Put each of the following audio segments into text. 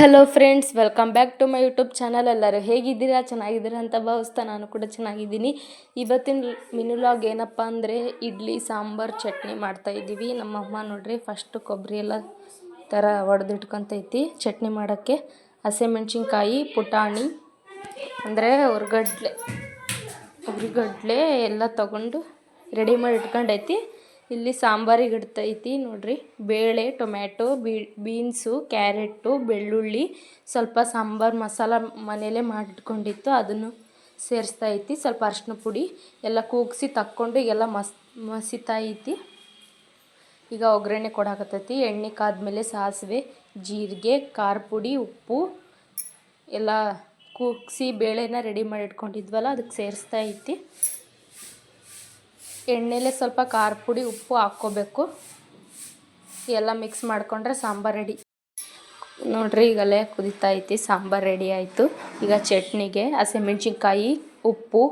Hello friends, welcome back to my YouTube channel. ಎಲ್ಲರೂ ಹೇಗಿದ್ದೀರಾ? ಚೆನ್ನಾಗಿದ್ದೀರಾ ಅಂತ ಭಾವಿಸ್ತಾ ನಾನು ಕೂಡ ಚೆನ್ನಾಗಿದ್ದೀನಿ. ಇವತ್ತಿನ ಮಿನಿ ವ್ಲಾಗ್ ಏನಪ್ಪ ಅಂದರೆ ಇಡ್ಲಿ ಸಾಂಬಾರು ಚಟ್ನಿ ಮಾಡ್ತಾಯಿದ್ದೀವಿ. ನಮ್ಮಮ್ಮ ನೋಡ್ರಿ ಫಸ್ಟು ಕೊಬ್ಬರಿ ಎಲ್ಲ ಥರ ಒಡೆದಿಟ್ಕೊತೈತಿ ಚಟ್ನಿ ಮಾಡೋಕ್ಕೆ. ಹಸಿಮೆಣ್ಸಿನ್ಕಾಯಿ, ಪುಟಾಣಿ ಅಂದರೆ ಉರ್ಗಡ್ಲೆ ಎಲ್ಲ ತೊಗೊಂಡು ರೆಡಿ ಮಾಡಿ ಇಟ್ಕೊಂಡೈತಿ. ಇಲ್ಲಿ ಸಾಂಬಾರಿಗೆ ಇಡ್ತೈತಿ ನೋಡ್ರಿ. ಬೇಳೆ, ಟೊಮ್ಯಾಟೊ, ಬೀನ್ಸು, ಕ್ಯಾರೆಟು, ಬೆಳ್ಳುಳ್ಳಿ, ಸ್ವಲ್ಪ ಸಾಂಬಾರು ಮಸಾಲ ಮನೆಯಲ್ಲೇ ಮಾಡಿಟ್ಕೊಂಡಿತ್ತು ಅದನ್ನು ಸೇರಿಸ್ತಾ ಐತಿ. ಸ್ವಲ್ಪ ಅರಿಶಿನ ಪುಡಿ ಎಲ್ಲ ಕೂಗಿಸಿ ತಕ್ಕೊಂಡು ಎಲ್ಲ ಮಸಿತಾ ಐತಿ. ಈಗ ಒಗ್ಗರಣೆ ಕೊಡಾಕತ್ತೈತಿ. ಎಣ್ಣೆ ಕಾದ್ಮೇಲೆ ಸಾಸಿವೆ, ಜೀರಿಗೆ, ಖಾರ ಪುಡಿ, ಉಪ್ಪು ಎಲ್ಲ ಕೂಗಿಸಿ ಬೇಳೆನ ರೆಡಿ ಮಾಡಿ ಇಟ್ಕೊಂಡಿದ್ವಲ್ಲ ಅದಕ್ಕೆ ಸೇರಿಸ್ತಾ ಐತಿ. ಎಣ್ಣೆಲೆ ಸ್ವಲ್ಪ ಖಾರ ಪುಡಿ, ಉಪ್ಪು ಹಾಕ್ಕೋಬೇಕು. ಎಲ್ಲ ಮಿಕ್ಸ್ ಮಾಡಿಕೊಂಡ್ರೆ ಸಾಂಬಾರು ರೆಡಿ ನೋಡ್ರಿ. ಈಗಲೇ ಕುದಿತಾ ಐತಿ, ಸಾಂಬಾರು ರೆಡಿ ಆಯಿತು. ಈಗ ಚಟ್ನಿಗೆ ಹಸಿಮೆಣ್ಸಿನ್ಕಾಯಿ, ಉಪ್ಪು,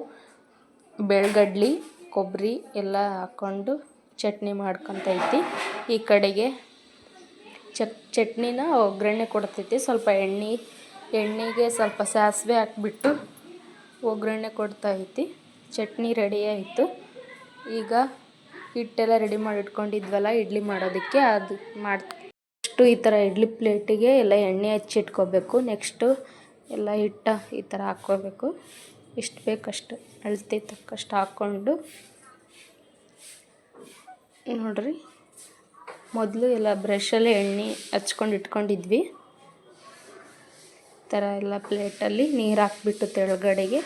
ಬೆಳ್ಗಡ್ಲಿ, ಕೊಬ್ಬರಿ ಎಲ್ಲ ಹಾಕ್ಕೊಂಡು ಚಟ್ನಿ ಮಾಡ್ಕೊತೈತಿ. ಈ ಕಡೆಗೆ ಚಟ್ನಿನ ಒಗ್ಗರಣೆ ಕೊಡ್ತೈತಿ. ಸ್ವಲ್ಪ ಎಣ್ಣೆಗೆ ಸ್ವಲ್ಪ ಸಾಸಿವೆ ಹಾಕ್ಬಿಟ್ಟು ಒಗ್ಗರಣೆ ಕೊಡ್ತೈತಿ. ಚಟ್ನಿ ರೆಡಿ ಆಯಿತು. ಈಗ ಹಿಟ್ಟೆಲ್ಲ ರೆಡಿ ಮಾಡಿ ಇಟ್ಕೊಂಡಿದ್ವಲ್ಲ ಇಡ್ಲಿ ಮಾಡೋದಕ್ಕೆ, ಅದು ಫಸ್ಟು ಈ ಥರ ಇಡ್ಲಿ ಪ್ಲೇಟಿಗೆ ಎಲ್ಲ ಎಣ್ಣೆ ಹಚ್ಚಿಟ್ಕೋಬೇಕು. ನೆಕ್ಸ್ಟು ಎಲ್ಲ ಹಿಟ್ಟು ಈ ಥರ ಹಾಕ್ಕೋಬೇಕು. ಎಷ್ಟು ಬೇಕಷ್ಟು ಅಳತೆ ತಕ್ಕಷ್ಟು ಹಾಕ್ಕೊಂಡು ನೋಡ್ರಿ. ಮೊದಲು ಎಲ್ಲ ಬ್ರಷಲ್ಲೇ ಎಣ್ಣೆ ಹಚ್ಕೊಂಡು ಇಟ್ಕೊಂಡಿದ್ವಿ. ಈ ಥರ ಎಲ್ಲ ಪ್ಲೇಟಲ್ಲಿ ನೀರು ಹಾಕ್ಬಿಟ್ಟು ತೆಳಗಡೆಗೆ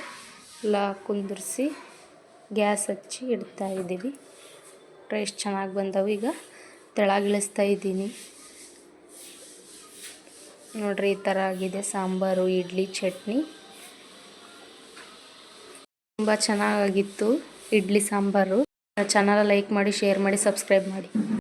ಎಲ್ಲ ಕುಂದಿರಿಸಿ ಗ್ಯಾಸ್ ಹಚ್ಚಿ ಇಡ್ತಾ ಇದ್ದೀವಿ. ಎಷ್ಟು ಚೆನ್ನಾಗಿ ಬಂದವು. ಈಗ ತೆಳಗಿಳಿಸ್ತಾ ಇದ್ದೀನಿ ನೋಡ್ರಿ. ಈ ಥರ ಆಗಿದೆ ಸಾಂಬಾರು, ಇಡ್ಲಿ, ಚಟ್ನಿ. ತುಂಬ ಚೆನ್ನಾಗಿತ್ತು ಇಡ್ಲಿ ಸಾಂಬಾರು. ಚಾನಲ್ ಲೈಕ್ ಮಾಡಿ, ಶೇರ್ ಮಾಡಿ, ಸಬ್ಸ್ಕ್ರೈಬ್ ಮಾಡಿ.